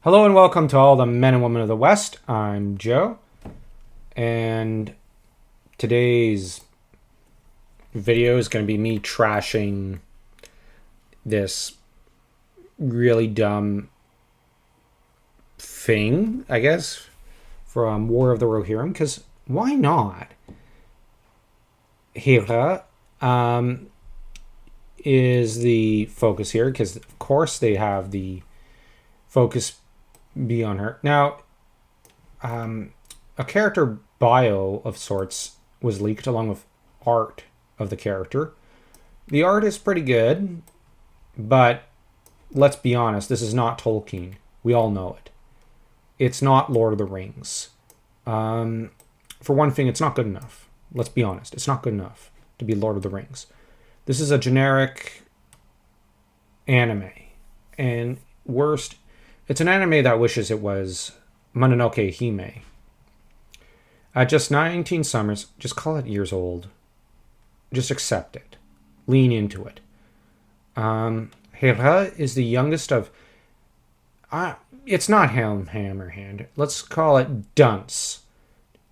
Hello and welcome to all the men and women of the West. I'm Joe, and today's video is going to be me trashing this really dumb thing, I guess, from War of the Rohirrim, because why not? Hera is the focus here, because of course they have the focus be on her. Now, a character bio of sorts was leaked along with art of the character. The art is pretty good, but let's be honest, this is not Tolkien. We all know it. It's not Lord of the Rings. For one thing, it's not good enough. Let's be honest. It's not good enough to be Lord of the Rings. This is a generic anime. And worst, it's an anime that wishes it was Mononoke Hime. At just 19 summers, just call it years old. Just accept it. Lean into it. Hera is the youngest of... it's not Hammerhand. Let's call it Dunce.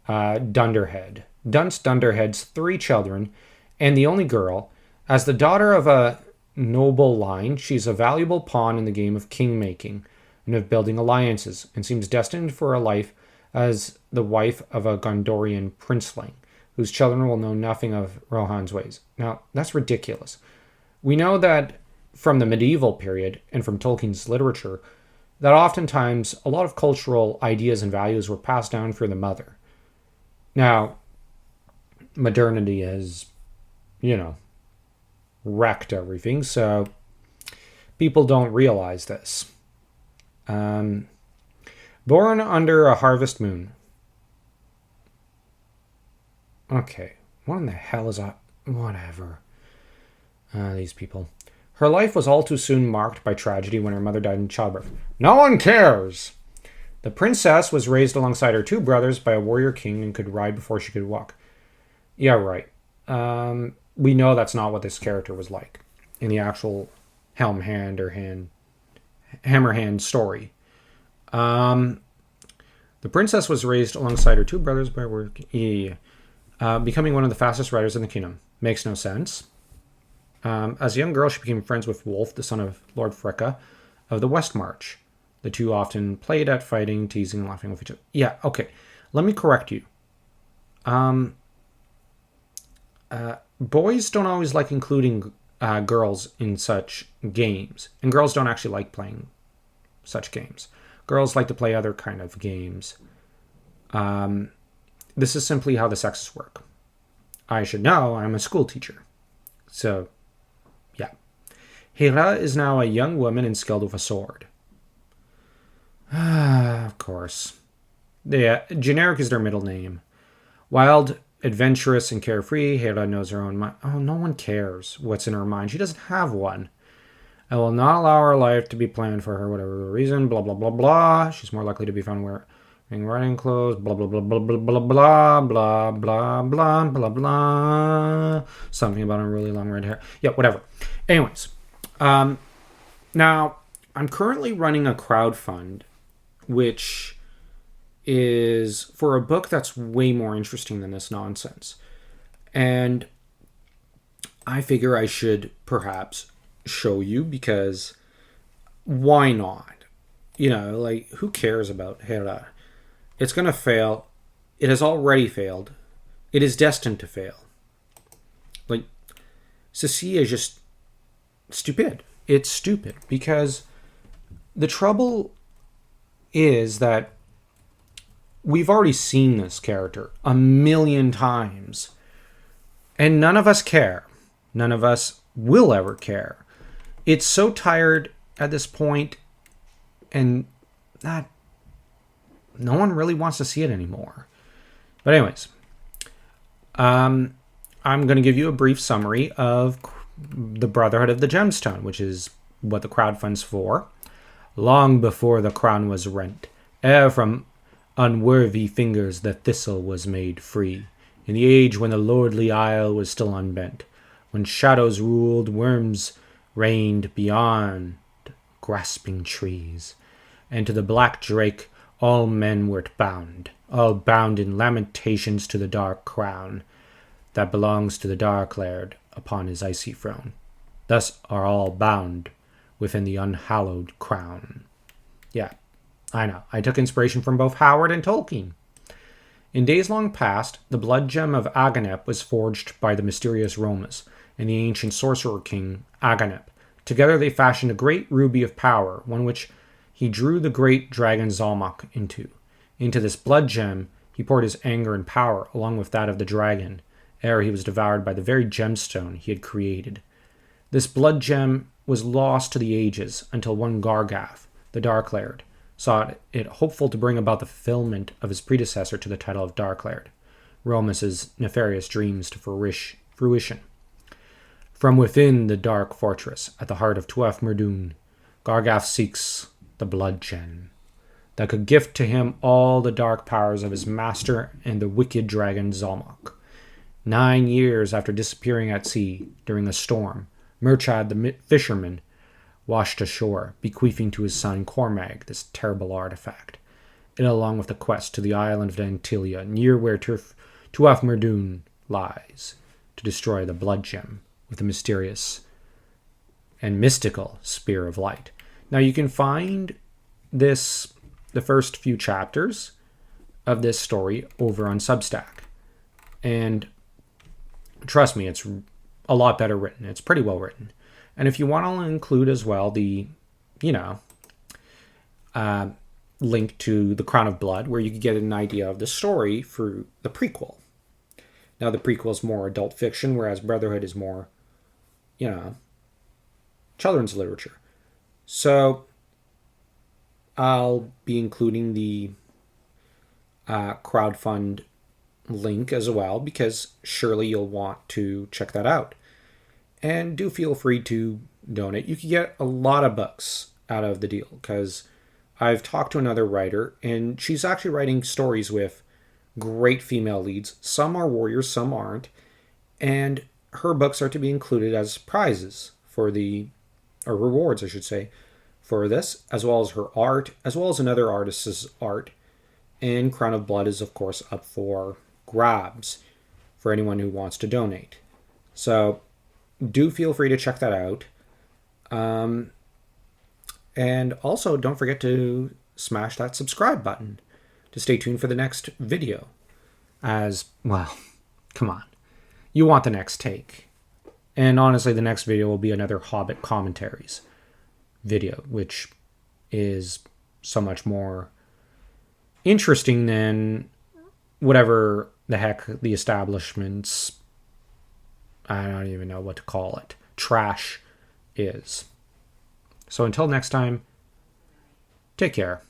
Dunderhead. Dunce Dunderhead's 3 children, and the only girl. As the daughter of a noble line, she's a valuable pawn in the game of king-making and of building alliances, and seems destined for a life as the wife of a Gondorian princeling, whose children will know nothing of Rohan's ways. Now, that's ridiculous. We know that from the medieval period, and from Tolkien's literature, that oftentimes a lot of cultural ideas and values were passed down through the mother. Now, modernity has, wrecked everything, so people don't realize this. Born under a harvest moon. Okay, what in the hell is that? Whatever. These people. Her life was all too soon marked by tragedy when her mother died in childbirth. No one cares! The princess was raised alongside her 2 brothers by a warrior king and could ride before she could walk. Yeah, right. We know that's not what this character was like in the actual Hammerhand story. The princess was raised alongside her 2 brothers by work, becoming one of the fastest riders in the kingdom. Makes no sense. As a young girl, she became friends with Wolf, the son of Lord Fricka of the West March. The 2 often played at fighting, teasing, and laughing with each other. Yeah, okay. Let me correct you. Boys don't always like including girls in such games, and girls don't actually like playing such games. Girls like to play other kind of games. This is simply how the sexes work. I should know, I'm a school teacher. So, yeah. Hera is now a young woman and skilled with a sword. Of course. Yeah, generic is their middle name. Wild, adventurous, and carefree, Hera knows her own mind. Oh, no one cares what's in her mind. She doesn't have one. I will not allow her life to be planned for her, whatever the reason, blah, blah, blah, blah. She's more likely to be found wearing riding clothes, blah, blah, blah, blah, blah, blah, blah, blah, blah, blah, blah, blah. Something about a really long red hair. Yeah, whatever. Anyways, now, I'm currently running a crowdfund, which is for a book that's way more interesting than this nonsense. And I figure I should perhaps show you, because why not? Who cares about Hera? It's going to fail. It has already failed. It is destined to fail. Cecilia is just stupid. It's stupid because the trouble is that we've already seen this character 1,000,000 times, and none of us care. None of us will ever care. It's so tired at this point, and that no one really wants to see it anymore. But anyways, I'm going to give you a brief summary of the Brotherhood of the Gemstone, which is what the crowdfund's for. Long before the crown was rent, ere from unworthy fingers the thistle was made free, in the age when the lordly isle was still unbent, when shadows ruled, worms reigned beyond grasping trees. and to the black drake all men were bound, all bound in lamentations to the dark crown that belongs to the dark laird upon his icy throne. Thus are all bound within the unhallowed crown. Yeah, I know. I took inspiration from both Howard and Tolkien. In days long past, the blood gem of Aganep was forged by the mysterious Romas and the ancient sorcerer king Aganep. Together they fashioned a great ruby of power, one which he drew the great dragon Zalmak into. Into this blood gem he poured his anger and power, along with that of the dragon, ere he was devoured by the very gemstone he had created. This blood gem was lost to the ages until one Gargath, the Dark Laird, saw it hopeful to bring about the fulfillment of his predecessor to the title of Dark Laird, Romus's nefarious dreams to fruition. From within the dark fortress, at the heart of Tuath Murdun, Gargath seeks the blood gem that could gift to him all the dark powers of his master and the wicked dragon Zalmak. 9 years after disappearing at sea during a storm, Murchad the fisherman washed ashore, bequeathing to his son Cormag this terrible artifact. It, along with the quest to the island of Dantilia, near where Tuath Murdun lies, to destroy the blood gem with the mysterious and mystical Spear of Light. Now you can find the first few chapters of this story over on Substack. And trust me, it's a lot better written. It's pretty well written. And if you want to include as well the, link to The Crown of Blood, where you can get an idea of the story through the prequel. Now, the prequel is more adult fiction, whereas Brotherhood is more, children's literature. So, I'll be including the crowdfund link as well, because surely you'll want to check that out. And do feel free to donate. You can get a lot of books out of the deal, because I've talked to another writer, and she's actually writing stories with great female leads. Some are warriors, some aren't. And her books are to be included as prizes or rewards, I should say, for this, as well as her art, as well as another artist's art. And Crown of Blood is, of course, up for grabs for anyone who wants to donate. So do feel free to check that out. And also, don't forget to smash that subscribe button to stay tuned for the next video. As, well, come on. You want the next take. And honestly, the next video will be another Hobbit commentaries video, which is so much more interesting than whatever the heck the establishment's, I don't even know what to call it, trash is. So until next time, take care.